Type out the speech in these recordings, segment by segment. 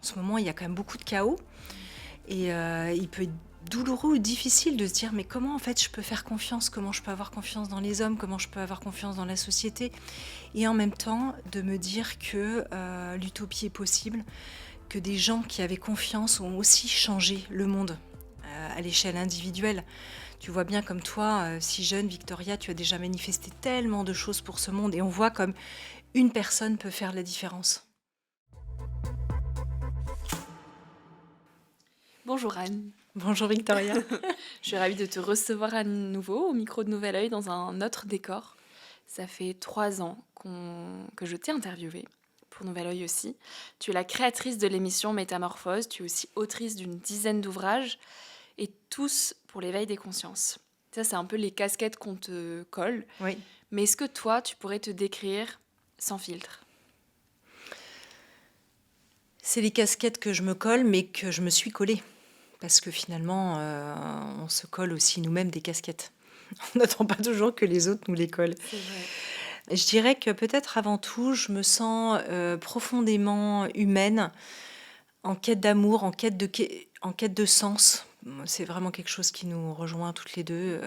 ce moment, il y a quand même beaucoup de chaos et il peut être douloureux ou difficile de se dire: «Mais comment, en fait, je peux faire confiance? Comment je peux avoir confiance dans les hommes? Comment je peux avoir confiance dans la société?» Et en même temps, de me dire que, l'utopie est possible, que des gens qui avaient confiance ont aussi changé le monde, à l'échelle individuelle. Tu vois bien comme toi, si jeune, Victoria, tu as déjà manifesté tellement de choses pour ce monde et on voit comme une personne peut faire la différence. Bonjour Anne, Bonjour Victoria. je suis ravie de te recevoir à nouveau au micro de Nouvel Oeil dans un autre décor. Ça fait 3 ans que je t'ai interviewée, pour Nouvel Oeil aussi. Tu es la créatrice de l'émission Métamorphose, tu es aussi autrice d'une dizaine d'ouvrages, et tous pour l'éveil des consciences. Ça, c'est un peu les casquettes qu'on te colle. Oui. Mais est-ce que toi, tu pourrais te décrire sans filtre? C'est les casquettes que je me colle, mais que je me suis collée. Parce que finalement, on se colle aussi nous-mêmes des casquettes. On n'attend pas toujours que les autres nous les collent. C'est vrai. Je dirais que peut-être avant tout, je me sens profondément humaine, en quête d'amour, en quête de sens. C'est vraiment quelque chose qui nous rejoint toutes les deux.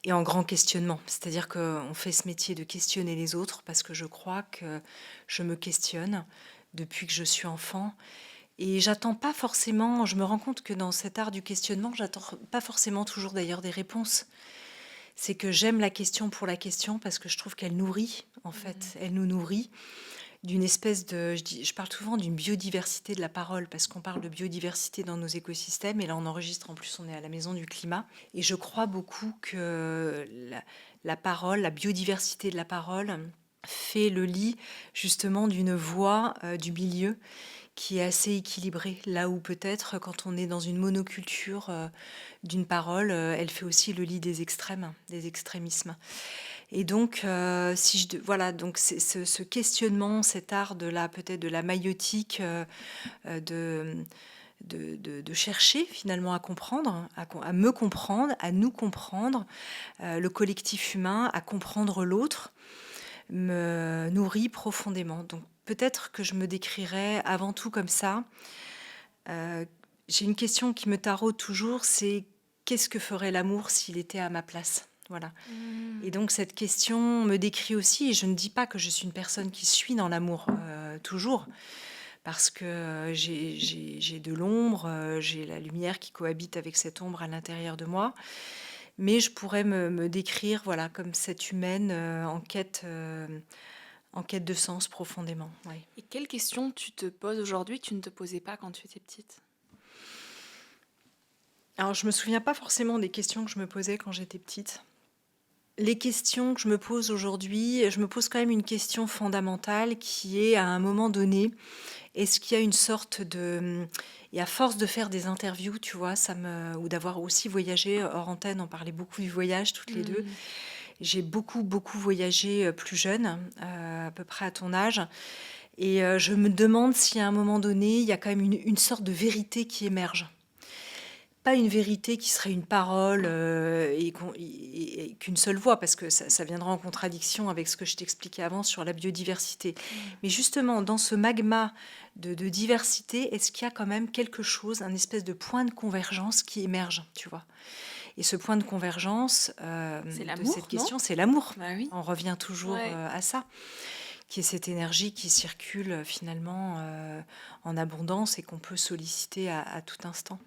Et en grand questionnement. C'est-à-dire qu'on fait ce métier de questionner les autres parce que je crois que je me questionne depuis que je suis enfant. Et j'attends pas forcément, je me rends compte que dans cet art du questionnement, j'attends pas forcément toujours d'ailleurs des réponses. C'est que j'aime la question pour la question parce que je trouve qu'elle nourrit, en fait. Elle nous nourrit d'une espèce de, je parle souvent d'une biodiversité de la parole parce qu'on parle de biodiversité dans nos écosystèmes et là on enregistre, en plus on est à la Maison du Climat et je crois beaucoup que la parole, la biodiversité de la parole fait le lit justement d'une voix du milieu qui est assez équilibrée, là où peut-être quand on est dans une monoculture d'une parole, elle fait aussi le lit des extrêmes, des extrémismes. Et donc, si voilà, donc c'est ce questionnement, cet art de la peut-être de la maïotique, de, de chercher finalement à comprendre, à me comprendre, à nous comprendre, le collectif humain, à comprendre l'autre, me nourrit profondément. Donc peut-être que je me décrirais avant tout comme ça. Euh, j'ai une question qui me taraude toujours, c'est qu'est-ce que ferait l'amour s'il était à ma place? Voilà. Et donc cette question me décrit aussi, et je ne dis pas que je suis une personne qui suit dans l'amour toujours, parce que j'ai de l'ombre, j'ai la lumière qui cohabite avec cette ombre à l'intérieur de moi, mais je pourrais me décrire voilà, comme cette humaine en quête de sens profondément. Ouais. Et quelles questions tu te poses aujourd'hui que tu ne te posais pas quand tu étais petite? Alors je me souviens pas forcément des questions que je me posais quand j'étais petite. Les questions que je me pose aujourd'hui, je me pose quand même une question fondamentale qui est à un moment donné, est-ce qu'il y a une sorte de... Et à force de faire des interviews, tu vois, ou d'avoir aussi voyagé hors antenne, on parlait beaucoup du voyage toutes les deux. J'ai beaucoup, beaucoup voyagé plus jeune, à peu près à ton âge. Et je me demande si à un moment donné, il y a quand même une sorte de vérité qui émerge. Pas une vérité qui serait une parole et qu'une seule voix, parce que ça viendra en contradiction avec ce que je t'expliquais avant sur la biodiversité. Mais justement, dans ce magma de diversité, est-ce qu'il y a quand même quelque chose, un espèce de point de convergence qui émerge, tu vois? Et ce point de convergence C'est de cette l'amour, non? question, c'est l'amour. Bah oui. On revient toujours Ouais. à ça, qui est cette énergie qui circule finalement en abondance et qu'on peut solliciter à tout instant.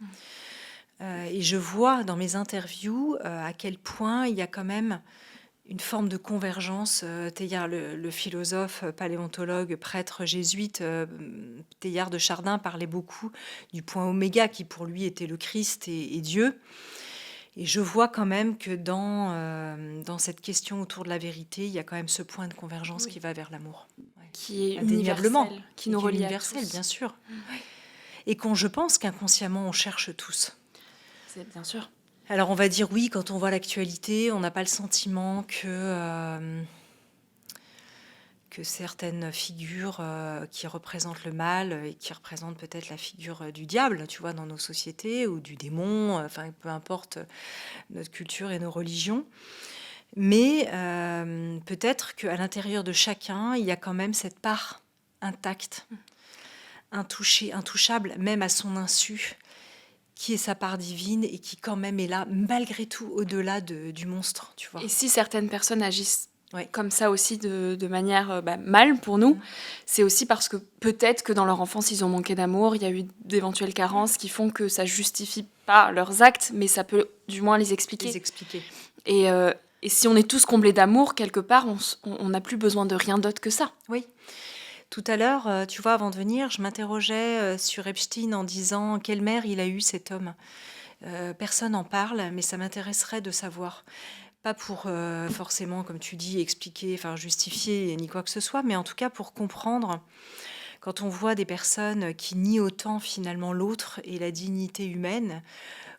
Et je vois dans mes interviews à quel point il y a quand même une forme de convergence. Teilhard, le philosophe, paléontologue, prêtre jésuite, Teilhard de Chardin parlait beaucoup du point oméga qui pour lui était le Christ et Dieu. Et je vois quand même que dans cette question autour de la vérité, il y a quand même ce point de convergence Oui. qui va vers l'amour. Ouais. Qui est Indéniablement. universel, qui Et nous qui est relie à universel, tous. bien sûr. Et qu'on, je pense qu'inconsciemment, on cherche tous. C'est bien sûr. Alors on va dire oui, quand on voit l'actualité, on n'a pas le sentiment que certaines figures qui représentent le mal et qui représentent peut-être la figure du diable, tu vois, dans nos sociétés, ou du démon, enfin peu importe notre culture et nos religions. Mais peut-être qu'à l'intérieur de chacun, il y a quand même cette part intacte intouchable, même à son insu, qui est sa part divine et qui quand même est là, malgré tout, au-delà du monstre, tu vois. Et si certaines personnes agissent Ouais. comme ça aussi de manière mal pour nous, c'est aussi parce que peut-être que dans leur enfance, ils ont manqué d'amour, il y a eu d'éventuelles carences qui font que ça justifie pas leurs actes, mais ça peut du moins les expliquer. Les expliquer. Et si on est tous comblés d'amour, quelque part, on n'a plus besoin de rien d'autre que ça. Oui. Tout à l'heure, tu vois, avant de venir, je m'interrogeais sur Epstein en disant quelle mère il a eu cet homme. Personne n'en parle, mais ça m'intéresserait de savoir. Pas pour forcément, comme tu dis, expliquer, enfin justifier ni quoi que ce soit, mais en tout cas pour comprendre quand on voit des personnes qui nient autant finalement l'autre et la dignité humaine,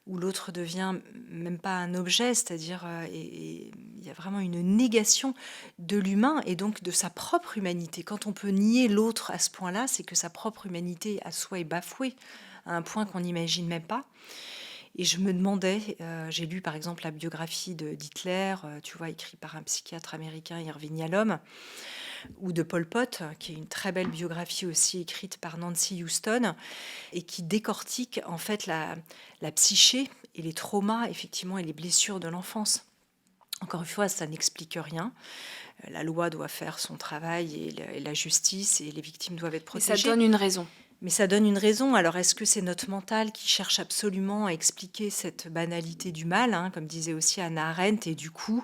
où l'autre devient même pas un objet, c'est-à-dire et il y a vraiment une négation de l'humain et donc de sa propre humanité. Quand on peut nier l'autre à ce point-là, c'est que sa propre humanité à soi est bafouée à un point qu'on n'imagine même pas. Et je me demandais, j'ai lu par exemple la biographie d'Hitler, tu vois, écrit par un psychiatre américain, Irving Yalom, ou de Pol Pot, qui est une très belle biographie aussi écrite par Nancy Houston, et qui décortique en fait la psyché et les traumas, effectivement, et les blessures de l'enfance. Encore une fois, ça n'explique rien. La loi doit faire son travail et la justice, et les victimes doivent être Et protégées. ça donne une raison. Mais ça donne une raison. Alors, est-ce que c'est notre mental qui cherche absolument à expliquer cette banalité du mal, hein, comme disait aussi Hannah Arendt, et du coup,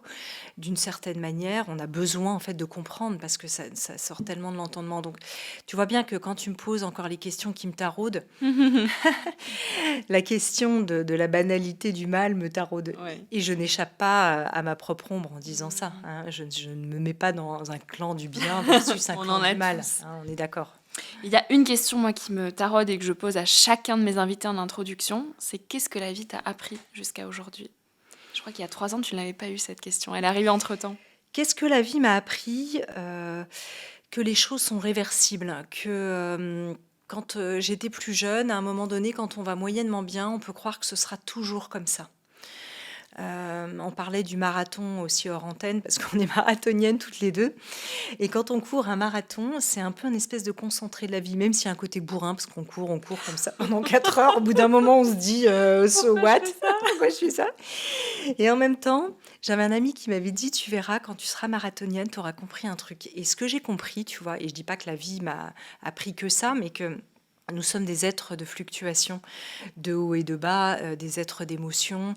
d'une certaine manière, on a besoin en fait de comprendre parce que ça sort tellement de l'entendement. Donc, tu vois bien que quand tu me poses encore les questions qui me taraudent, la question de la banalité du mal me taraude. Ouais. Et je n'échappe pas à ma propre ombre en disant ça. Hein. Je ne me mets pas dans un clan du bien versus un On clan en a du mal. tous. Hein, on est d'accord. Il y a une question, moi, qui me taraude et que je pose à chacun de mes invités en introduction, c'est qu'est-ce que la vie t'a appris jusqu'à aujourd'hui ? Je crois qu'il y a 3 ans, tu ne l'avais pas eu, cette question. Elle est arrivée entre-temps. Qu'est-ce que la vie m'a appris que les choses sont réversibles, que quand j'étais plus jeune, à un moment donné, quand on va moyennement bien, on peut croire que ce sera toujours comme ça. On parlait du marathon aussi hors antenne, parce qu'on est marathoniennes toutes les deux. Et quand on court un marathon, c'est un peu une espèce de concentré de la vie, même s'il y a un côté bourrin, parce qu'on court comme ça pendant 4 heures. Au bout d'un moment, on se dit so what ? Pourquoi je fais ça ? Et en même temps, j'avais un ami qui m'avait dit, tu verras, quand tu seras marathonienne, tu auras compris un truc. Et ce que j'ai compris, tu vois, et je dis pas que la vie m'a appris que ça, mais que nous sommes des êtres de fluctuation, de haut et de bas, des êtres d'émotion,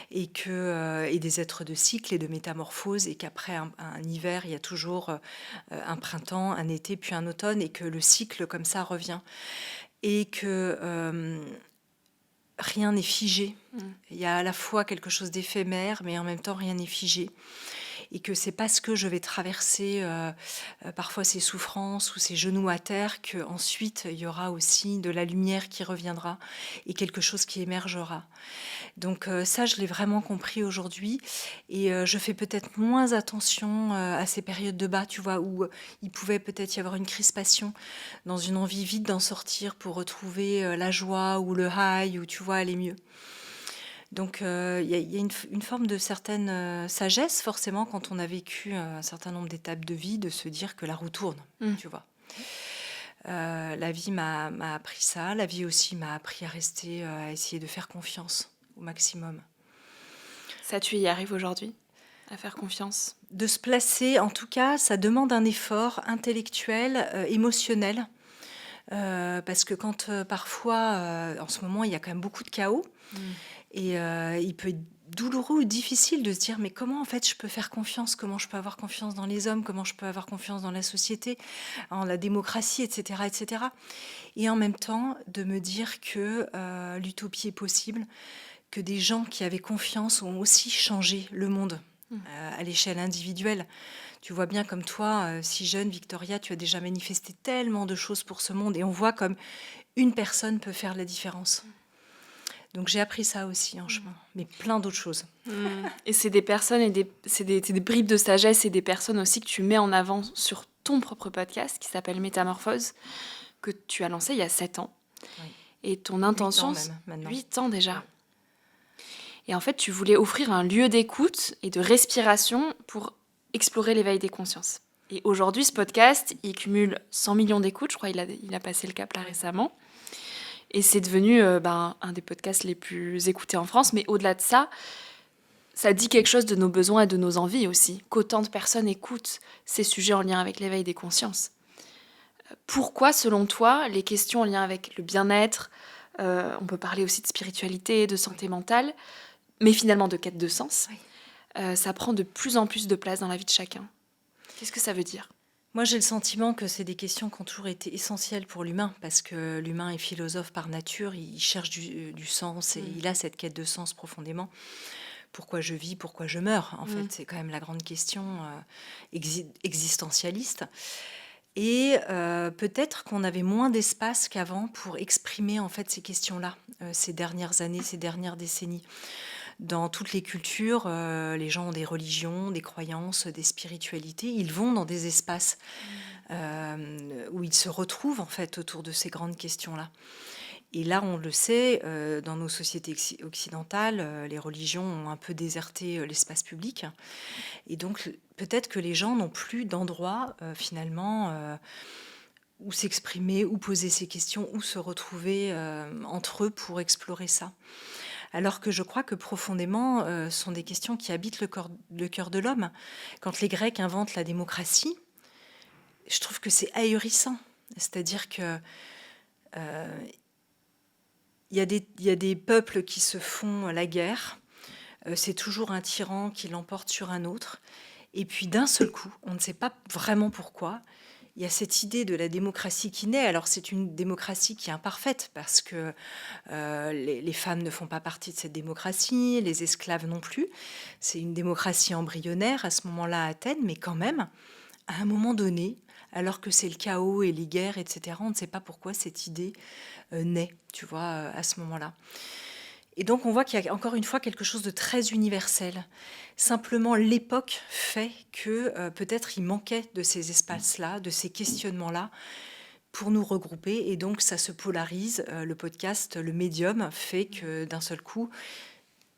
et des êtres de cycle et de métamorphose, et qu'après un hiver, il y a toujours un printemps, un été, puis un automne, et que le cycle comme ça revient, et que rien n'est figé. Il y a à la fois quelque chose d'éphémère, mais en même temps rien n'est figé. Et que c'est parce que je vais traverser parfois ces souffrances ou ces genoux à terre qu'ensuite il y aura aussi de la lumière qui reviendra et quelque chose qui émergera. Donc ça, je l'ai vraiment compris aujourd'hui. Et je fais peut-être moins attention à ces périodes de bas, tu vois, où il pouvait peut-être y avoir une crispation dans une envie vite d'en sortir pour retrouver la joie ou le high, ou tu vois, aller mieux. Donc il y a une forme de certaine sagesse, forcément, quand on a vécu un certain nombre d'étapes de vie, de se dire que la roue tourne, tu vois. La vie m'a appris ça. La vie aussi m'a appris à rester, à essayer de faire confiance au maximum. Ça, tu y arrives aujourd'hui, à faire confiance ? De se placer, en tout cas, ça demande un effort intellectuel, émotionnel. Parce que quand parfois, en ce moment, il y a quand même beaucoup de chaos, et il peut être douloureux ou difficile de se dire mais comment en fait je peux faire confiance, comment je peux avoir confiance dans les hommes, comment je peux avoir confiance dans la société, en la démocratie, etc., etc. Et en même temps de me dire que l'utopie est possible, que des gens qui avaient confiance ont aussi changé le monde à l'échelle individuelle. Tu vois bien comme toi, si jeune, Victoria, tu as déjà manifesté tellement de choses pour ce monde, et on voit comme une personne peut faire la différence. Donc j'ai appris ça aussi en chemin, mais plein d'autres choses. Et c'est des personnes et c'est des bribes de sagesse et des personnes aussi que tu mets en avant sur ton propre podcast qui s'appelle Métamorphose, que tu as lancé il y a 7 ans. Oui. Et ton intention... 8 ans même, maintenant. 8 ans déjà. Ouais. Et en fait, tu voulais offrir un lieu d'écoute et de respiration pour explorer l'éveil des consciences. Et aujourd'hui, ce podcast, il cumule 100 millions d'écoutes. Je crois qu'il a passé le cap là récemment. Et c'est devenu un des podcasts les plus écoutés en France. Mais au-delà de ça, ça dit quelque chose de nos besoins et de nos envies aussi. Qu'autant de personnes écoutent ces sujets en lien avec l'éveil des consciences. Pourquoi, selon toi, les questions en lien avec le bien-être, on peut parler aussi de spiritualité, de santé mentale, mais finalement de quête de sens, ça prend de plus en plus de place dans la vie de chacun. Qu'est-ce que ça veut dire ? Moi, j'ai le sentiment que c'est des questions qui ont toujours été essentielles pour l'humain, parce que l'humain est philosophe par nature, il cherche du sens et il a cette quête de sens profondément. Pourquoi je vis, pourquoi je meurs, en fait, c'est quand même la grande question existentialiste. Et peut-être qu'on avait moins d'espace qu'avant pour exprimer en fait ces questions-là, ces dernières années, ces dernières décennies. Dans toutes les cultures, les gens ont des religions, des croyances, des spiritualités. Ils vont dans des espaces où ils se retrouvent en fait autour de ces grandes questions-là. Et là, on le sait, dans nos sociétés occidentales, les religions ont un peu déserté l'espace public. Et donc, peut-être que les gens n'ont plus d'endroit, finalement, où s'exprimer, où poser ces questions, où se retrouver entre eux pour explorer ça. Alors que je crois que profondément, ce sont des questions qui habitent le cœur de l'homme. Quand les Grecs inventent la démocratie, je trouve que c'est ahurissant. C'est-à-dire que il y a des peuples qui se font la guerre. C'est toujours un tyran qui l'emporte sur un autre. Et puis d'un seul coup, on ne sait pas vraiment pourquoi, il y a cette idée de la démocratie qui naît. Alors c'est une démocratie qui est imparfaite parce que les femmes ne font pas partie de cette démocratie, les esclaves non plus. C'est une démocratie embryonnaire à ce moment-là à Athènes, mais quand même, à un moment donné, alors que c'est le chaos et les guerres, etc., on ne sait pas pourquoi cette idée naît, tu vois, à ce moment-là. Et donc on voit qu'il y a encore une fois quelque chose de très universel. Simplement, l'époque fait que peut-être il manquait de ces espaces-là, de ces questionnements-là, pour nous regrouper. Et donc ça se polarise. Le podcast, le médium, fait que d'un seul coup,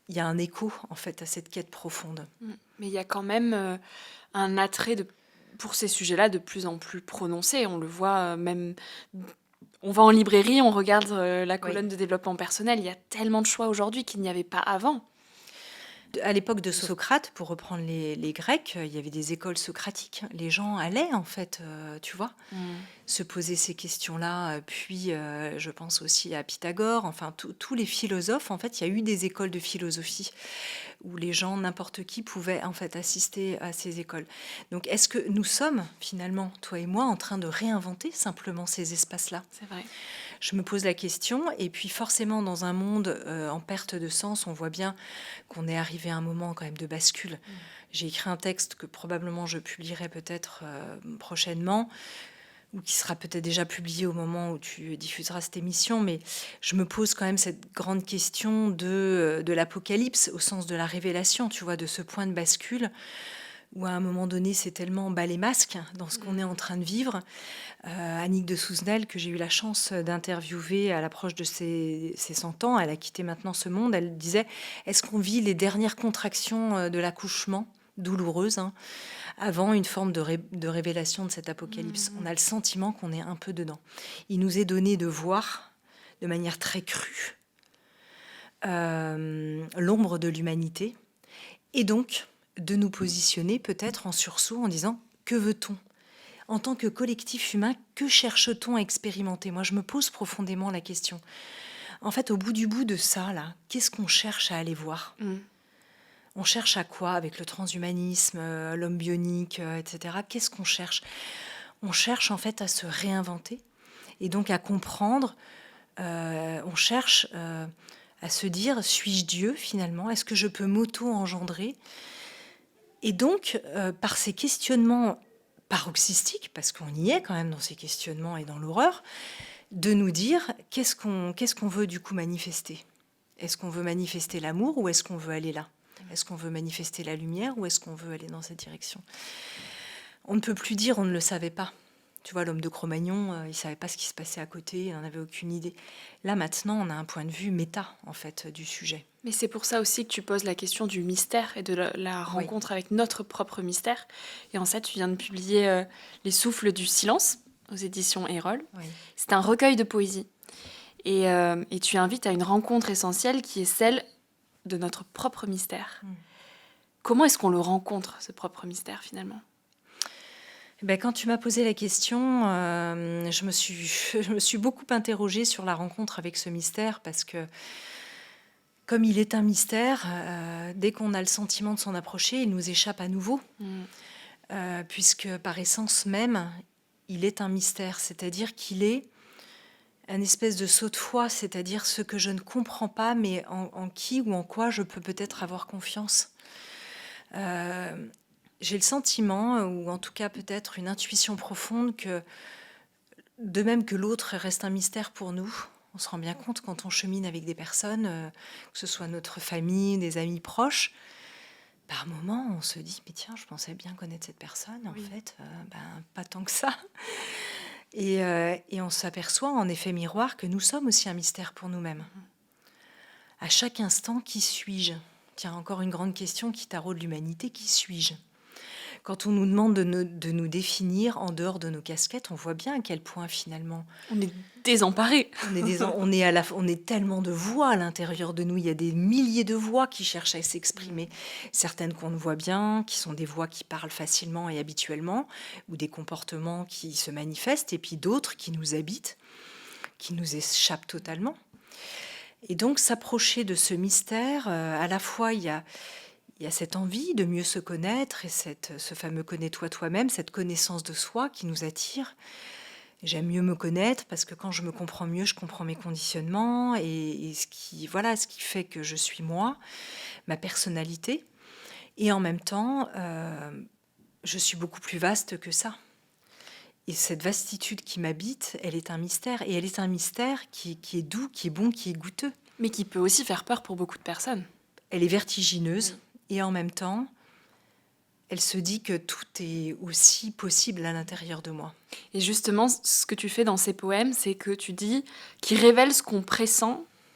il y a un écho en fait à cette quête profonde. Mais il y a quand même un attrait pour ces sujets-là de plus en plus prononcé. On le voit même... On va en librairie, on regarde la colonne de développement personnel. Il y a tellement de choix aujourd'hui qu'il n'y avait pas avant. À l'époque de Socrate, pour reprendre les Grecs, il y avait des écoles socratiques. Les gens allaient, en fait, tu vois, se poser ces questions-là. Puis, je pense aussi à Pythagore. Enfin, tous les philosophes, en fait, il y a eu des écoles de philosophie où les gens, n'importe qui, pouvaient, en fait, assister à ces écoles. Donc, est-ce que nous sommes, finalement, toi et moi, en train de réinventer simplement ces espaces-là ? C'est vrai. Je me pose la question, et puis forcément dans un monde en perte de sens, on voit bien qu'on est arrivé à un moment quand même de bascule. J'ai écrit un texte que probablement je publierai peut-être prochainement, ou qui sera peut-être déjà publié au moment où tu diffuseras cette émission, mais je me pose quand même cette grande question de l'apocalypse, au sens de la révélation, tu vois, de ce point de bascule, où à un moment donné, c'est tellement bas les masques dans ce qu'on est en train de vivre. Annick de Souzenel, que j'ai eu la chance d'interviewer à l'approche de ses 100 ans, elle a quitté maintenant ce monde, elle disait, est-ce qu'on vit les dernières contractions de l'accouchement, douloureuses, hein, avant une forme de révélation de cet apocalypse ? On a le sentiment qu'on est un peu dedans. Il nous est donné de voir, de manière très crue, l'ombre de l'humanité, et donc de nous positionner peut-être en sursaut en disant, que veut-on ? En tant que collectif humain, que cherche-t-on à expérimenter ? Moi, je me pose profondément la question. En fait, au bout du bout de ça, là, qu'est-ce qu'on cherche à aller voir ? On cherche à quoi avec le transhumanisme, l'homme bionique, etc. Qu'est-ce qu'on cherche ? On cherche en fait à se réinventer et donc à comprendre. On cherche à se dire, suis-je Dieu finalement ? Est-ce que je peux m'auto-engendrer ? Et donc, par ces questionnements paroxystique, parce qu'on y est quand même dans ces questionnements et dans l'horreur, de nous dire qu'est-ce qu'on veut du coup manifester ? Est-ce qu'on veut manifester l'amour ou est-ce qu'on veut aller là ? Est-ce qu'on veut manifester la lumière ou est-ce qu'on veut aller dans cette direction ? On ne peut plus dire on ne le savait pas. Tu vois, l'homme de Cro-Magnon, il savait pas ce qui se passait à côté, il n'en avait aucune idée. Là, maintenant, on a un point de vue méta, en fait, du sujet. Mais c'est pour ça aussi que tu poses la question du mystère et de la Oui, rencontre avec notre propre mystère. Et en ça, tu viens de publier Les souffles du silence aux éditions Erol. oui. C'est un recueil de poésie. Et tu invites à une rencontre essentielle qui est celle de notre propre mystère. Mm. Comment est-ce qu'on le rencontre, ce propre mystère, finalement? Ben, quand tu m'as posé la question, je me suis beaucoup interrogée sur la rencontre avec ce mystère parce que, comme il est un mystère, dès qu'on a le sentiment de s'en approcher, il nous échappe à nouveau, Mm. puisque par essence même, il est un mystère, c'est-à-dire qu'il est un espèce de saut de foi, c'est-à-dire ce que je ne comprends pas, mais en qui ou en quoi je peux peut-être avoir confiance. Euh, j'ai le sentiment, ou en tout cas peut-être une intuition profonde, que de même que l'autre reste un mystère pour nous, on se rend bien compte quand on chemine avec des personnes, que ce soit notre famille, des amis proches, par moments on se dit, mais tiens, je pensais bien connaître cette personne, en Oui. fait, ben, pas tant que ça. Et on s'aperçoit en effet miroir que nous sommes aussi un mystère pour nous-mêmes. À chaque instant, qui suis-je? Tiens, encore une grande question qui taraude l'humanité, qui suis-je? Quand on nous demande de nous définir en dehors de nos casquettes, on voit bien à quel point finalement On est désemparés. on est tellement de voix à l'intérieur de nous. Il y a des milliers de voix qui cherchent à s'exprimer. Certaines qu'on voit bien, qui sont des voix qui parlent facilement et habituellement, ou des comportements qui se manifestent, et puis d'autres qui nous habitent, qui nous échappent totalement. Et donc s'approcher de ce mystère, à la fois il y a cette envie de mieux se connaître et ce fameux connais-toi toi-même, cette connaissance de soi qui nous attire. J'aime mieux me connaître parce que quand je me comprends mieux, je comprends mes conditionnements et ce qui fait que je suis moi, ma personnalité. Et en même temps, je suis beaucoup plus vaste que ça. Et cette vastitude qui m'habite, elle est un mystère. Et elle est un mystère qui est doux, qui est bon, qui est goûteux. Mais qui peut aussi faire peur pour beaucoup de personnes. Elle est vertigineuse. Oui. Et en même temps, elle se dit que tout est aussi possible à l'intérieur de moi. Et justement, ce que tu fais dans ces poèmes, c'est que tu dis qu'ils révèlent ce qu'on pressent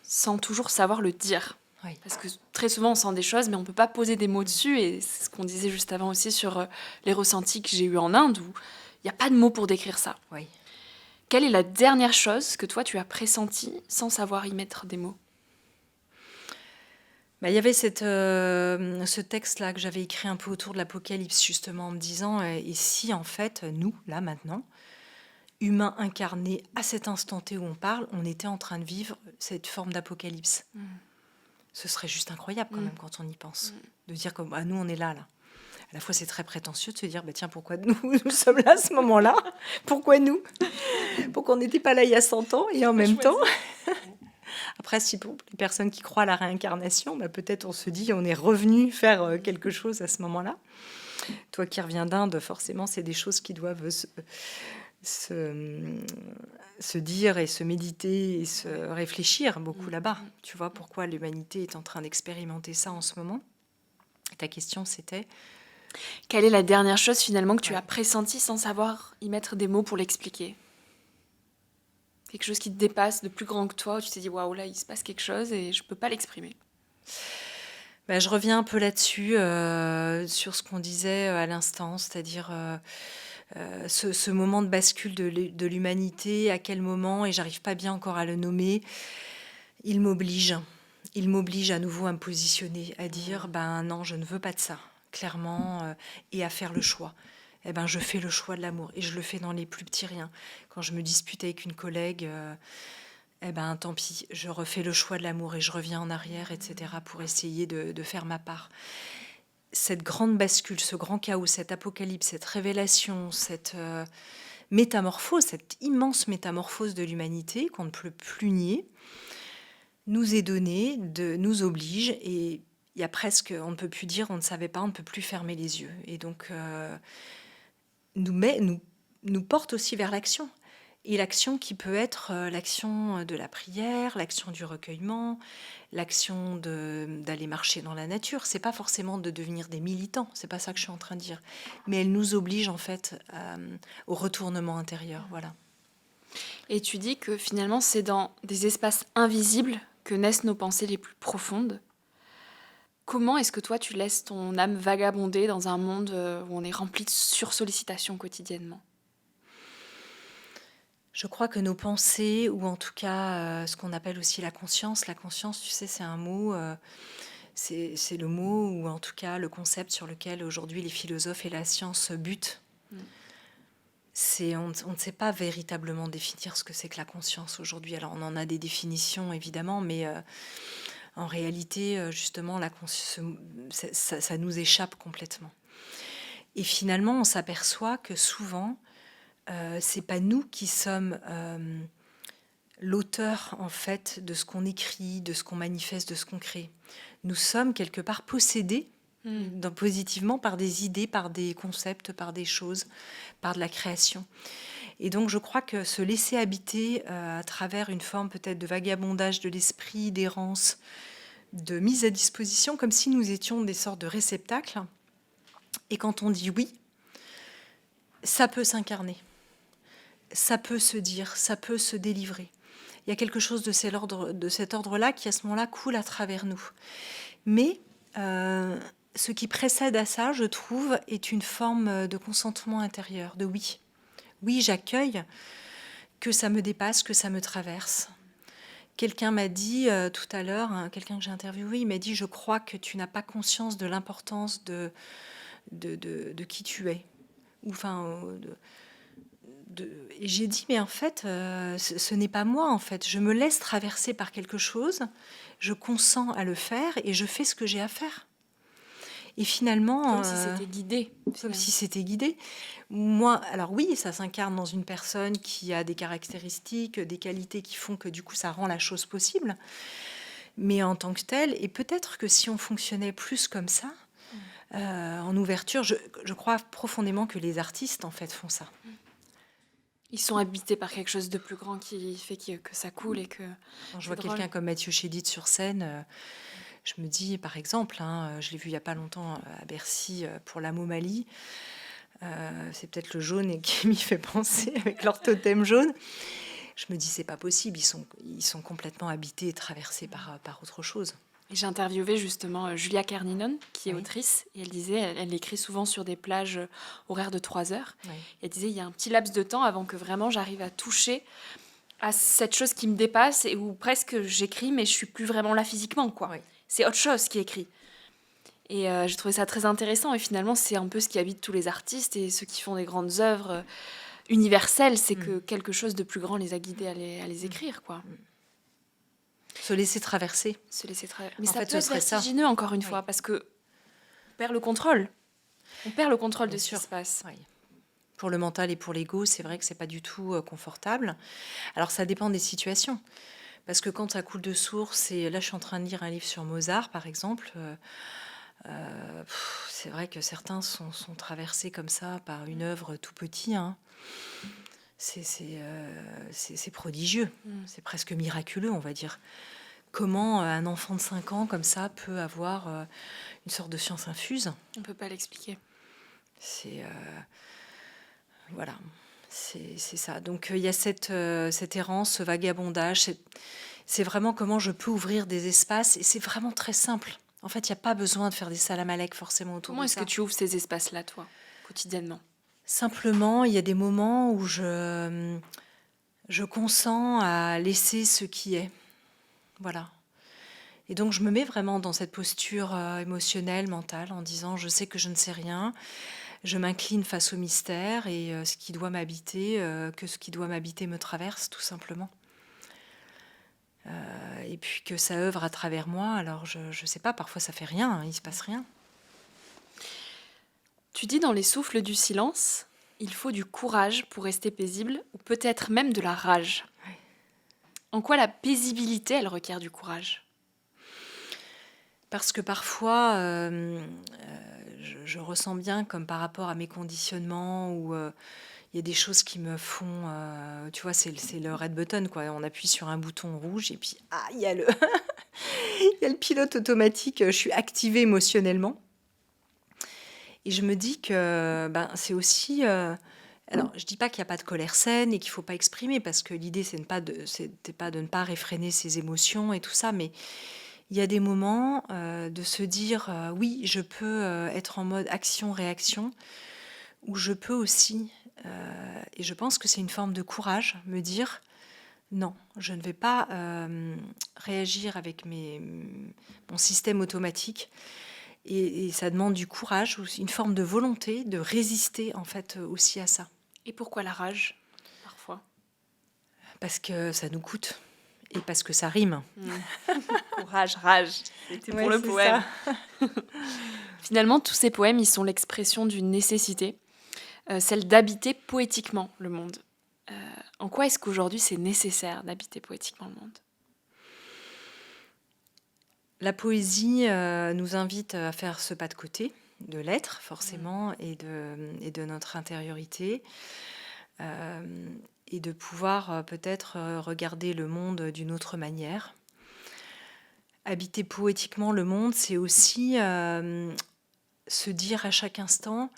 sans toujours savoir le dire. Oui. Parce que très souvent, on sent des choses, mais on ne peut pas poser des mots dessus. Et c'est ce qu'on disait juste avant aussi sur les ressentis que j'ai eus en Inde, où il n'y a pas de mots pour décrire ça. Oui. Quelle est la dernière chose que toi, tu as pressentie sans savoir y mettre des mots? Bah, il y avait ce texte-là que j'avais écrit un peu autour de l'Apocalypse, justement, en me disant, et si en fait, nous, là, maintenant, humains incarnés à cet instant T où on parle, on était en train de vivre cette forme d'apocalypse. Ce serait juste incroyable quand même quand on y pense. De dire que nous, on est là, là. À la fois, c'est très prétentieux de se dire, bah, tiens, pourquoi nous sommes là à ce moment-là? Pourquoi nous? Pourquoi on n'était pas là il y a 100 ans? Et en même temps... Après, si pour les personnes qui croient à la réincarnation, bah, peut-être on se dit on est revenu faire quelque chose à ce moment-là. Toi qui reviens d'Inde, forcément, c'est des choses qui doivent se dire et se méditer et se réfléchir beaucoup là-bas. Tu vois pourquoi l'humanité est en train d'expérimenter ça en ce moment. Ta question, c'était... Quelle est la dernière chose finalement que tu Ouais. as pressentie sans savoir y mettre des mots pour l'expliquer? Quelque chose qui te dépasse, de plus grand que toi, où tu t'es dit waouh, là il se passe quelque chose et je peux pas l'exprimer. Je reviens un peu là-dessus, sur ce qu'on disait à l'instant, c'est-à-dire ce moment de bascule de l'humanité, à quel moment, et j'arrive pas bien encore à le nommer, il m'oblige. Il m'oblige à nouveau à me positionner, à dire ben non, je ne veux pas de ça, clairement, et à faire le choix. Eh ben, je fais le choix de l'amour et je le fais dans les plus petits riens. Quand je me dispute avec une collègue, eh ben, tant pis, je refais le choix de l'amour et je reviens en arrière, etc., pour essayer de faire ma part. Cette grande bascule, ce grand chaos, cette apocalypse, cette révélation, cette métamorphose, cette immense métamorphose de l'humanité qu'on ne peut plus nier, nous est donnée, nous oblige, et il y a presque, on ne peut plus dire, on ne savait pas, on ne peut plus fermer les yeux. Et donc, nous porte aussi vers l'action. Et l'action qui peut être l'action de la prière, l'action du recueillement, l'action d'aller marcher dans la nature. C'est pas forcément de devenir des militants, c'est pas ça que je suis en train de dire. Mais elle nous oblige en fait au retournement intérieur. Voilà. Et tu dis que finalement, c'est dans des espaces invisibles que naissent nos pensées les plus profondes. Comment est-ce que toi, tu laisses ton âme vagabonder dans un monde où on est rempli de sursollicitation quotidiennement? Je crois que nos pensées, ou en tout cas ce qu'on appelle aussi la conscience, tu sais, c'est un mot, c'est le mot, ou en tout cas le concept sur lequel aujourd'hui les philosophes et la science butent. Mm. On ne sait pas véritablement définir ce que c'est que la conscience aujourd'hui. Alors on en a des définitions évidemment, mais en réalité, justement, ça nous échappe complètement. Et finalement, on s'aperçoit que souvent, c'est pas nous qui sommes l'auteur en fait de ce qu'on écrit, de ce qu'on manifeste, de ce qu'on crée. Nous sommes quelque part possédés positivement par des idées, par des concepts, par des choses, par de la création. Et donc je crois que se laisser habiter à travers une forme peut-être de vagabondage de l'esprit, d'errance, de mise à disposition, comme si nous étions des sortes de réceptacles. Et quand on dit oui, ça peut s'incarner, ça peut se dire, ça peut se délivrer. Il y a quelque chose de cet ordre-là qui, à ce moment-là, coule à travers nous. Mais ce qui précède à ça, je trouve, est une forme de consentement intérieur, de oui. Oui, j'accueille que ça me dépasse, que ça me traverse. Quelqu'un m'a dit tout à l'heure, quelqu'un que j'ai interviewé, il m'a dit « Je crois que tu n'as pas conscience de l'importance de qui tu es. » Et j'ai dit « Mais en fait, ce n'est pas moi, en fait. Je me laisse traverser par quelque chose, je consens à le faire et je fais ce que j'ai à faire. » Et finalement... Comme si c'était guidé. Comme si c'était guidé. Moi, alors oui, ça s'incarne dans une personne qui a des caractéristiques, des qualités qui font que du coup ça rend la chose possible. Mais en tant que telle, et peut-être que si on fonctionnait plus comme ça, en ouverture, je crois profondément que les artistes en fait font ça. Ils sont habités par quelque chose de plus grand qui fait que ça coule et que Quand je c'est vois drôle. quelqu'un comme Mathieu Chédid sur scène, je me dis, par exemple, je l'ai vu il n'y a pas longtemps à Bercy pour la Momalie, c'est peut-être le jaune et qui m'y fait penser avec leur totem jaune. Je me dis, c'est pas possible, ils sont complètement habités et traversés par autre chose. Et j'ai interviewé justement Julia Carninon, qui est Oui. autrice, et elle disait, elle écrit souvent sur des plages horaires de 3 heures. Oui. Et elle disait, il y a un petit laps de temps avant que vraiment j'arrive à toucher à cette chose qui me dépasse et où presque j'écris, mais je suis plus vraiment là physiquement, quoi. Oui. C'est autre chose qui écrit. Et j'ai trouvé ça très intéressant. Et finalement, c'est un peu ce qui habite tous les artistes et ceux qui font des grandes œuvres universelles, c'est que quelque chose de plus grand les a guidés à les écrire, quoi. Se laisser traverser. Se laisser traverser. Mais En ça fait, peut ce être serait ça. vertigineux, encore une fois, parce que on perd le contrôle. On perd le contrôle Bien de ce sûr. qui se passe. Oui. Pour le mental et pour l'ego, c'est vrai que c'est pas du tout confortable. Alors ça dépend des situations. Parce que quand ça coule de source, et là je suis en train de lire un livre sur Mozart par exemple, c'est vrai que certains sont traversés comme ça par une œuvre tout petit. Hein. C'est prodigieux, c'est presque miraculeux on va dire. Comment un enfant de 5 ans comme ça peut avoir une sorte de science infuse? On peut pas l'expliquer. C'est voilà, c'est ça. Donc il y a cette errance, ce vagabondage. C'est vraiment comment je peux ouvrir des espaces. Et c'est vraiment très simple. En fait, il n'y a pas besoin de faire des salamalecs forcément autour Comment de est-ce ça. que tu ouvres ces espaces-là, toi, quotidiennement? Simplement, il y a des moments où je consens à laisser ce qui est. Voilà. Et donc, je me mets vraiment dans cette posture émotionnelle, mentale, en disant, je sais que je ne sais rien, je m'incline face au mystère et ce qui doit m'habiter, que ce qui doit m'habiter me traverse, tout simplement. Et puis que ça œuvre à travers moi, alors je ne sais pas, parfois ça fait rien, hein, il se passe rien. Tu dis dans les souffles du silence, il faut du courage pour rester paisible, ou peut-être même de la rage. Ouais. En quoi la paisibilité, elle requiert du courage? Parce que parfois, je ressens bien, comme par rapport à mes conditionnements, où Il y a des choses qui me font, tu vois, c'est le red button, quoi. On appuie sur un bouton rouge et puis, il y a le il y a le pilote automatique, je suis activée émotionnellement et je me dis que, ben, c'est aussi, alors je dis pas qu'il y a pas de colère saine et qu'il faut pas exprimer parce que l'idée c'était pas de ne pas réfréner ses émotions et tout ça, mais il y a des moments, de se dire, «Oui, je peux, être en mode action-réaction» ou je peux aussi, et je pense que c'est une forme de courage, me dire: «Non, je ne vais pas, réagir avec mon système automatique» et ça demande du courage, aussi une forme de volonté de résister, en fait, aussi à ça. Et pourquoi la rage, parfois? Parce que ça nous coûte et parce que ça rime. Mmh. Courage, rage, c'était pour Ouais, le c'est ça. poème. Finalement, tous ces poèmes, ils sont l'expression d'une nécessité, celle d'habiter poétiquement le monde. Heu, En quoi est-ce qu'aujourd'hui c'est nécessaire d'habiter poétiquement le monde? La poésie, nous invite à faire ce pas de côté, de l'être Mmh. forcément et de notre intériorité, hem et de pouvoir, peut-être, regarder le monde d'une autre manière. Habiter poétiquement le monde, c'est aussi, se dire à chaque instant: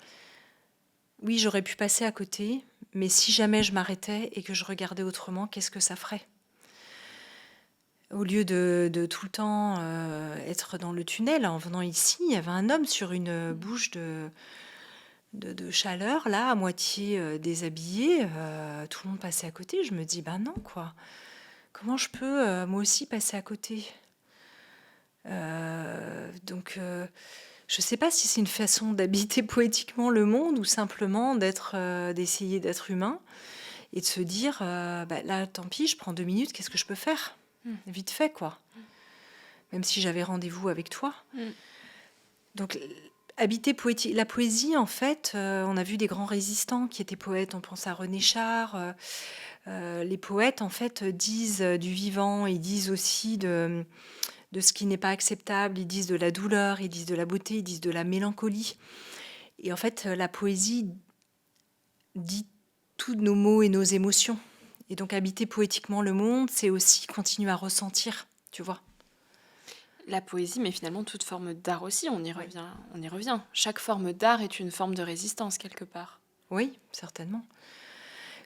«Oui, j'aurais pu passer à côté, mais si jamais je m'arrêtais et que je regardais autrement, qu'est-ce que ça ferait?» Au lieu de tout le temps, être dans le tunnel, en venant ici, il y avait un homme sur une, bouche de chaleur là, à moitié, déshabillé, tout le monde passait à côté. Je me dis: «Ben non quoi, comment je peux, moi aussi passer à côté?» Je sais pas si c'est une façon d'habiter poétiquement le monde ou simplement d'essayer d'être humain et de se dire, «Bah, là, tant pis, je prends 2 minutes, qu'est-ce que je peux faire?» Mmh. Vite fait quoi, même si j'avais rendez-vous avec toi. Mmh. Donc habiter la poésie en fait, on a vu des grands résistants qui étaient poètes, on pense à René Char, les poètes en fait, disent, du vivant, ils disent aussi de ce qui n'est pas acceptable, ils disent de la douleur, ils disent de la beauté, ils disent de la mélancolie et en fait, la poésie dit tous nos mots et nos émotions et donc habiter poétiquement le monde, c'est aussi continuer à ressentir, tu vois? La poésie, mais finalement toute forme d'art aussi, on y Oui. revient on y revient. Chaque forme d'art est une forme de résistance quelque part. Oui, certainement.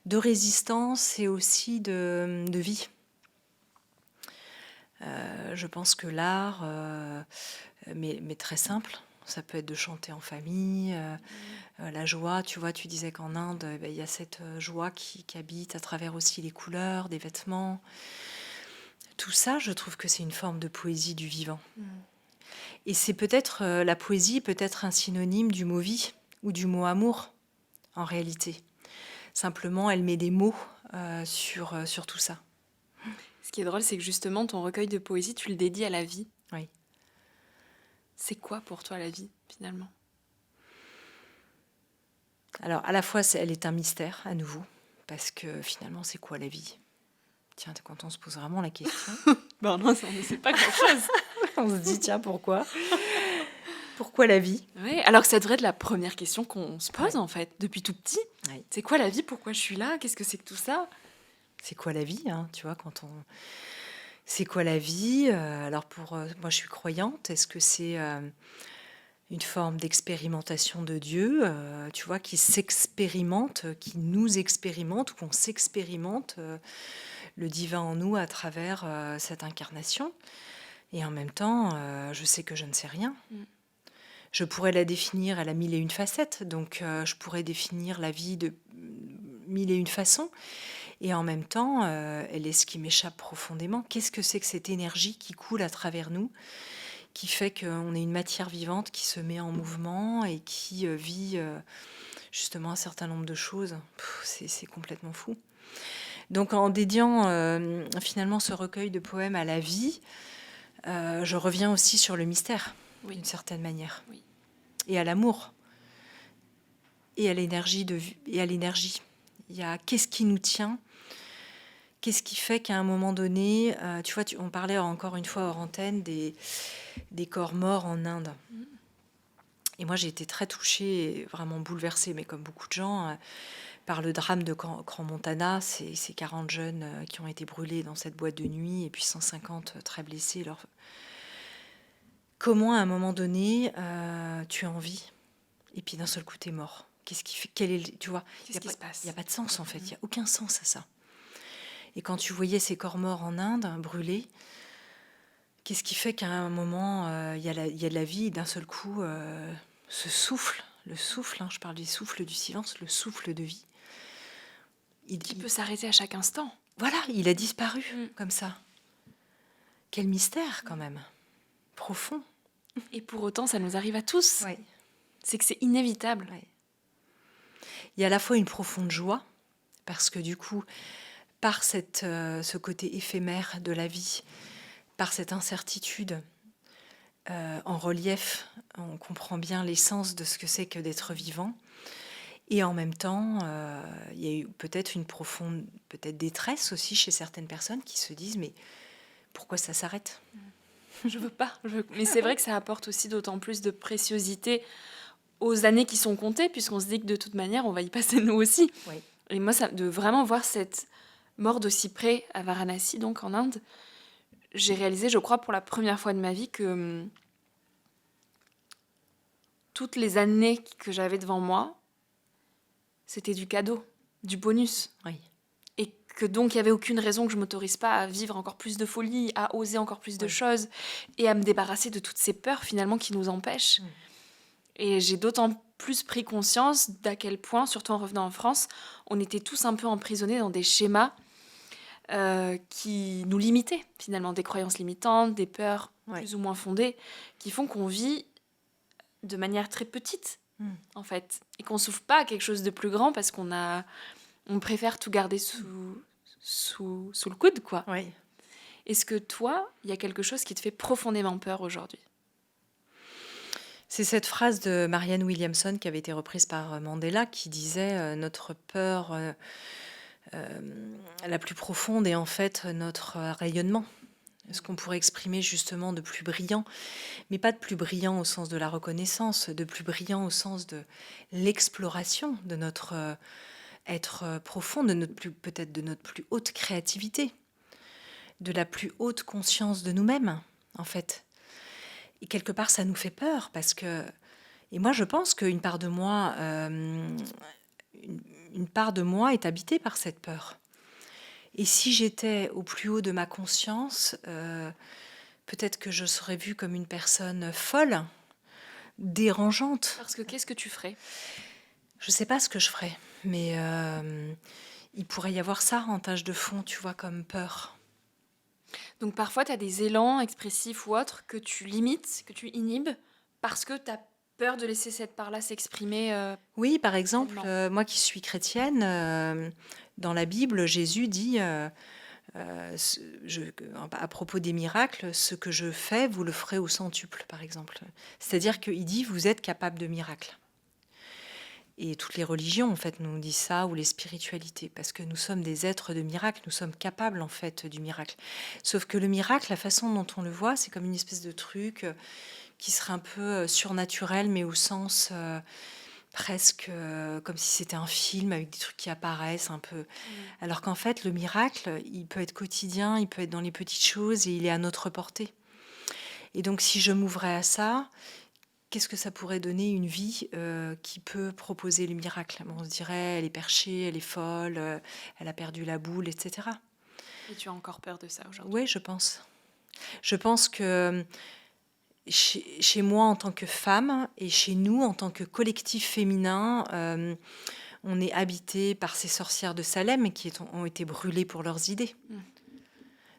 De résistance et aussi de vie. Je pense que l'art, mais très simple, ça peut être de chanter en famille, la joie, tu vois? Tu disais qu'en Inde, il y a cette, joie qui habite à travers aussi les couleurs des vêtements. Tout ça, je trouve que c'est une forme de poésie du vivant Mmh. et c'est peut-être, la poésie peut être un synonyme du mot vie ou du mot amour, en réalité. Simplement, elle met des mots, sur tout ça. Ce qui est drôle, c'est que justement ton recueil de poésie, tu le dédies à la vie. Oui. C'est quoi pour toi la vie, finalement? Alors, à la fois, elle est un mystère, à nouveau, parce que finalement, c'est quoi la vie? Tiens, quand on se pose vraiment la question, Ben non, ça on ne sait pas grand-chose. on se dit, tiens, pourquoi? Pourquoi la vie? Ouais, alors que ça devrait être la première question qu'on se pose Ouais, en fait, depuis tout petit. ouais. C'est quoi la vie? Pourquoi je suis là? Qu'est-ce que c'est que tout ça? C'est quoi la vie, hein, tu vois, c'est quoi la vie? Alors moi, je suis croyante. Est-ce que c'est, une forme d'expérimentation de Dieu, tu vois, qui s'expérimente, qui nous expérimente ou qu'on s'expérimente, le divin en nous à travers, cette incarnation? Et en même temps, je sais que je ne sais rien. Mmh. Je pourrais la définir, elle a mille et une facettes, donc je pourrais définir la vie de mille et une façons et en même temps, elle est ce qui m'échappe profondément. Qu'est-ce que c'est que cette énergie qui coule à travers nous, qui fait qu'on est une matière vivante qui se met en mouvement et qui, vit, justement un certain nombre de choses? C'est complètement fou. Donc en dédiant, finalement ce recueil de poèmes à la vie, je reviens aussi sur le mystère, Oui, d'une certaine manière oui. et à l'amour et à l'énergie et à l'énergie. Il y a qu'est-ce qui nous tient? Qu'est-ce qui fait qu'à un moment donné, tu vois, on parlait encore une fois hors antenne des corps morts en Inde Mmh. et moi j'ai été très touchée et vraiment bouleversée, mais comme beaucoup de gens, par le drame de Crans-Montana, ces 40 jeunes qui ont été brûlés dans cette boîte de nuit et puis 150 très blessés. Comment, à un moment donné, tu as envie et puis d'un seul coup, tu es mort. Qu'est-ce qui fait, tu vois, Qu'est-ce qui se passe? il n'y a pas de sens, en fait. Il n'y a aucun sens à ça. Et quand tu voyais ces corps morts en Inde, brûlés, qu'est-ce qui fait qu'à un moment, il y a de la vie et d'un seul coup, ce souffle, le souffle, je parle du souffle du silence, le souffle de vie, Qui peut s'arrêter à chaque instant. voilà, il a disparu comme ça. Quel mystère quand même, profond. Et pour autant, ça nous arrive à tous. Ouais. C'est que c'est inévitable. Ouais. Il y a à la fois une profonde joie, parce que du coup, par ce côté éphémère de la vie, par cette incertitude en relief, on comprend bien l'essence de ce que c'est que d'être vivant. Et en même temps, il y a eu peut-être une profonde détresse aussi chez certaines personnes qui se disent « mais pourquoi ça s'arrête ?» Je veux pas. Mais c'est vrai que ça apporte aussi d'autant plus de préciosité aux années qui sont comptées, puisqu'on se dit que de toute manière, on va y passer nous aussi. Oui. Et moi, de vraiment voir cette mort d'aussi près à Varanasi, donc en Inde, j'ai réalisé, je crois, pour la première fois de ma vie que toutes les années que j'avais devant moi, c'était du cadeau, du bonus. Oui. Et que donc, il n'y avait aucune raison que je ne m'autorise pas à vivre encore plus de folie, à oser encore plus de choses, et à me débarrasser de toutes ces peurs, finalement, qui nous empêchent. Et j'ai d'autant plus pris conscience d'à quel point, surtout en revenant en France, on était tous un peu emprisonnés dans des schémas qui nous limitaient, finalement, des croyances limitantes, des peurs plus ou moins fondées, qui font qu'on vit de manière très petite, en fait, et qu'on s'ouvre pas à quelque chose de plus grand parce on préfère tout garder sous le coude, quoi. Oui. Est-ce que toi, il y a quelque chose qui te fait profondément peur aujourd'hui? C'est cette phrase de Marianne Williamson qui avait été reprise par Mandela qui disait notre peur la plus profonde est en fait notre rayonnement. Ce qu'on pourrait exprimer justement de plus brillant, mais pas de plus brillant au sens de la reconnaissance, de plus brillant au sens de l'exploration de notre être profond, peut-être de notre plus haute créativité, de la plus haute conscience de nous-mêmes, en fait. Et quelque part, ça nous fait peur parce que, et moi, je pense qu'une part de moi, une part de moi est habitée par cette peur. Et si j'étais au plus haut de ma conscience, peut-être que je serais vue comme une personne folle, dérangeante. Parce que qu'est-ce que tu ferais? Je ne sais pas ce que je ferais, mais il pourrait y avoir ça en tâche de fond, tu vois, comme peur. Donc parfois, tu as des élans expressifs ou autres que tu limites, que tu inhibes, parce que tu as peur de laisser cette part-là s'exprimer. Oui, par exemple, moi qui suis chrétienne, dans la Bible, Jésus dit, à propos des miracles, ce que je fais, vous le ferez au centuple, par exemple. C'est-à-dire qu'il dit, vous êtes capable de miracles. Et toutes les religions, en fait, nous disent ça, ou les spiritualités, parce que nous sommes des êtres de miracles, nous sommes capables, en fait, du miracle. Sauf que le miracle, la façon dont on le voit, c'est comme une espèce de truc qui serait un peu surnaturel, mais au sens presque comme si c'était un film avec des trucs qui apparaissent un peu. Alors qu'en fait, le miracle, il peut être quotidien, il peut être dans les petites choses et il est à notre portée. Et donc, si je m'ouvrais à ça, qu'est-ce que ça pourrait donner une vie qui peut proposer le miracle? On se dirait, elle est perchée, elle est folle, elle a perdu la boule, etc. Et tu as encore peur de ça aujourd'hui? Oui, je pense. Je pense que chez moi en tant que femme et chez nous en tant que collectif féminin, on est habité par ces sorcières de Salem qui ont été brûlées pour leurs idées,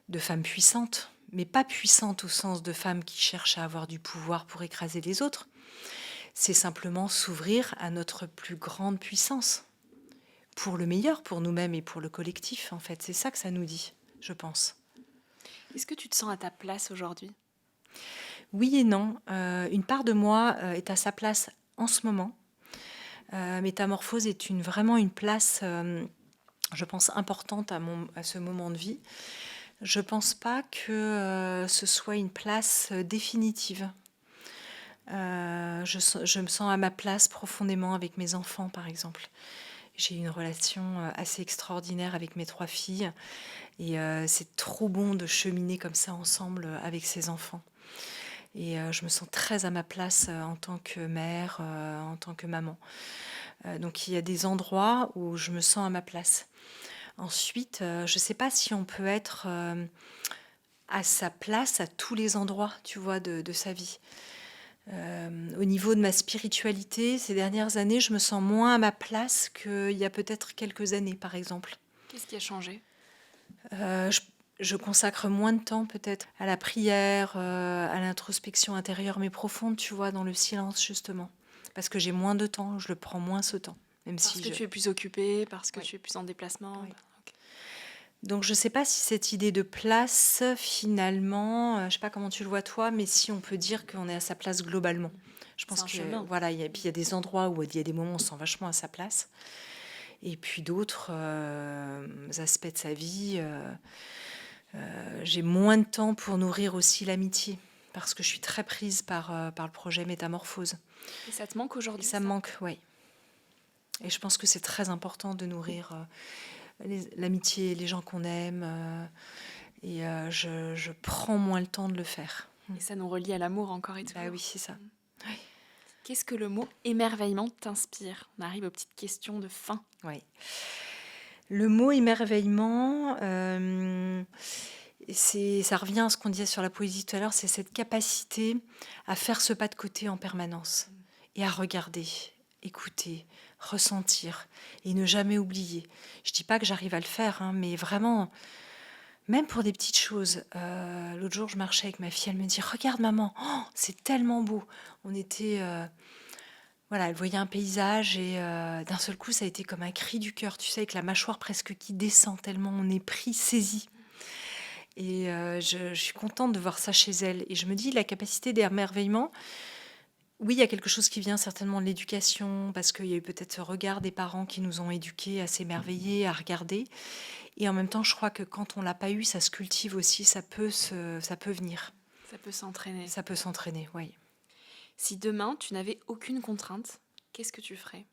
de femmes puissantes, mais pas puissantes au sens de femmes qui cherchent à avoir du pouvoir pour écraser les autres. C'est simplement s'ouvrir à notre plus grande puissance, pour le meilleur, pour nous-mêmes et pour le collectif, en fait. C'est ça que ça nous dit, je pense. Est-ce que tu te sens à ta place aujourd'hui? Oui et non. Une part de moi est à sa place en ce moment. Métamorphose est vraiment une place, je pense, importante à ce moment de vie. Je ne pense pas que ce soit une place définitive. Je me sens à ma place profondément avec mes enfants, par exemple. J'ai une relation assez extraordinaire avec mes 3 filles et c'est trop bon de cheminer comme ça ensemble avec ses enfants. Et je me sens très à ma place en tant que mère, en tant que maman. Donc il y a des endroits où je me sens à ma place. Ensuite, je ne sais pas si on peut être à sa place à tous les endroits, tu vois, de sa vie. Au niveau de ma spiritualité, ces dernières années, je me sens moins à ma place qu'il y a peut-être quelques années, par exemple. Qu'est-ce qui a changé? Euh, je, je consacre moins de temps peut-être à la prière, à l'introspection intérieure, mais profonde, tu vois, dans le silence justement. Parce que j'ai moins de temps, je le prends moins ce temps. Même Parce si que je... tu es plus occupée, parce que Oui, tu es plus en déplacement? oui. Ok. Donc je ne sais pas si cette idée de place, finalement, je ne sais pas comment tu le vois toi, mais si on peut dire qu'on est à sa place globalement. Je C'est pense un que chemin. voilà, puis il y a des endroits où il y a des moments où on se sent vachement à sa place, et puis d'autres aspects de sa vie, j'ai moins de temps pour nourrir aussi l'amitié, parce que je suis très prise par le projet Métamorphose. Et ça te manque Et aujourd'hui, ça me ça? manque, oui. Et je pense que c'est très important de nourrir l'amitié, les gens qu'on aime. Et je prends moins le temps de le faire. Et ça nous relie à l'amour encore et Bah oui, toujours. c'est ça. Oui. Qu'est-ce que le mot émerveillement t'inspire? On arrive aux petites questions de fin. Oui. Le mot émerveillement, ça revient à ce qu'on disait sur la poésie tout à l'heure, c'est cette capacité à faire ce pas de côté en permanence et à regarder, écouter, ressentir et ne jamais oublier. Je dis pas que j'arrive à le faire, hein, mais vraiment, même pour des petites choses. L'autre jour, je marchais avec ma fille, elle me dit: «Regarde maman, oh, c'est tellement beau!» On était... voilà, elle voyait un paysage et d'un seul coup, ça a été comme un cri du cœur, tu sais, avec la mâchoire presque qui descend tellement on est pris, saisi. Et je suis contente de voir ça chez elle. Et je me dis, la capacité d'émerveillement, oui, il y a quelque chose qui vient certainement de l'éducation, parce qu'il y a eu peut-être ce regard des parents qui nous ont éduqués à s'émerveiller, à regarder. Et en même temps, je crois que quand on l'a pas eu, ça se cultive aussi, ça peut venir, Ça peut s'entraîner. ça peut s'entraîner, oui. Si demain, tu n'avais aucune contrainte, qu'est-ce que tu ferais?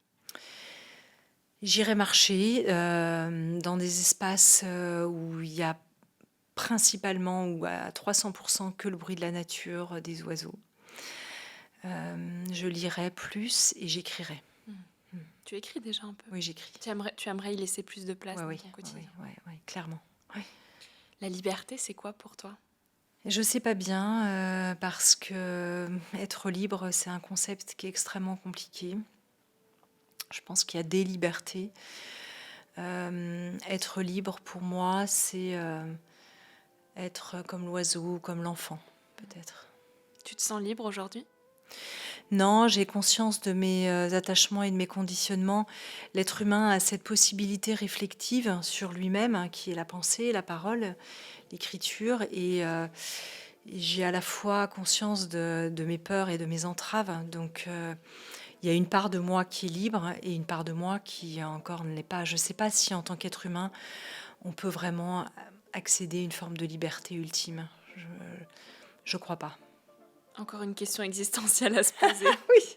J'irai marcher dans des espaces où il y a principalement ou à 300% que le bruit de la nature, des oiseaux. Je lirai plus et j'écrirai. Tu écris déjà un peu. Oui, j'écris. Tu aimerais y laisser plus de place Ouais, dans oui, ton quotidien. clairement. Ouais. La liberté, c'est quoi pour toi? Je sais pas bien parce que être libre, c'est un concept qui est extrêmement compliqué. Je pense qu'il y a des libertés. Être libre, pour moi, c'est être comme l'oiseau, comme l'enfant, peut-être. Tu te sens libre aujourd'hui? Non, j'ai conscience de mes attachements et de mes conditionnements. L'être humain a cette possibilité réflexive sur lui-même, hein, qui est la pensée, la parole, l'écriture. Et j'ai à la fois conscience de mes peurs et de mes entraves. Donc, il y a une part de moi qui est libre et une part de moi qui encore ne l'est pas. Je ne sais pas si, en tant qu'être humain, on peut vraiment accéder à une forme de liberté ultime. Je crois pas. Encore une question existentielle à se poser. Oui.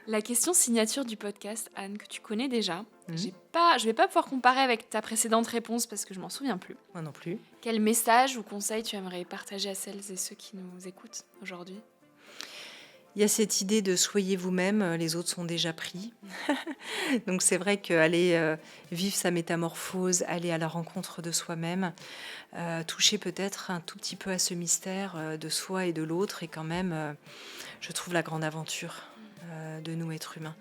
La question signature du podcast, Anne, que tu connais déjà. Mhm. Je vais pas pouvoir comparer avec ta précédente réponse parce que je m'en souviens plus. Moi non plus. Quel message ou conseil tu aimerais partager à celles et ceux qui nous écoutent aujourd'hui? Il y a cette idée de soyez vous-même, les autres sont déjà pris. Donc c'est vrai qu'aller vivre sa métamorphose, aller à la rencontre de soi-même, toucher peut-être un tout petit peu à ce mystère de soi et de l'autre, et quand même, je trouve la grande aventure de nous, êtres humains.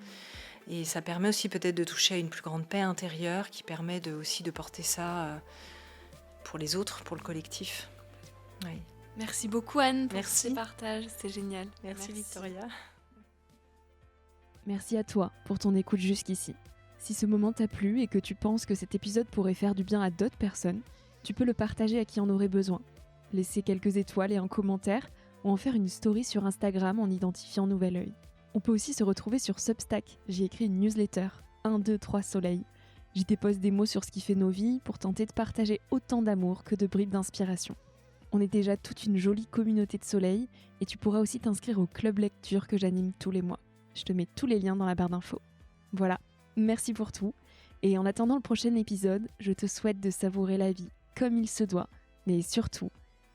Et ça permet aussi peut-être de toucher à une plus grande paix intérieure qui permet aussi de porter ça pour les autres, pour le collectif. Oui. Merci beaucoup Anne pour Merci. ces partages, c'est génial. Merci Victoria. Merci à toi pour ton écoute jusqu'ici. Si ce moment t'a plu et que tu penses que cet épisode pourrait faire du bien à d'autres personnes, tu peux le partager à qui en aurait besoin. Laisser quelques étoiles et un commentaire ou en faire une story sur Instagram en identifiant Nouvel Oeil. On peut aussi se retrouver sur Substack, j'ai écrit une newsletter, 1, 2, 3 soleil. J'y dépose des mots sur ce qui fait nos vies pour tenter de partager autant d'amour que de bribes d'inspiration. On est déjà toute une jolie communauté de soleil et tu pourras aussi t'inscrire au club lecture que j'anime tous les mois. Je te mets tous les liens dans la barre d'infos. Voilà, Merci pour tout. Et en attendant le prochain épisode, je te souhaite de savourer la vie comme il se doit, mais surtout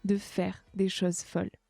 de faire des choses folles.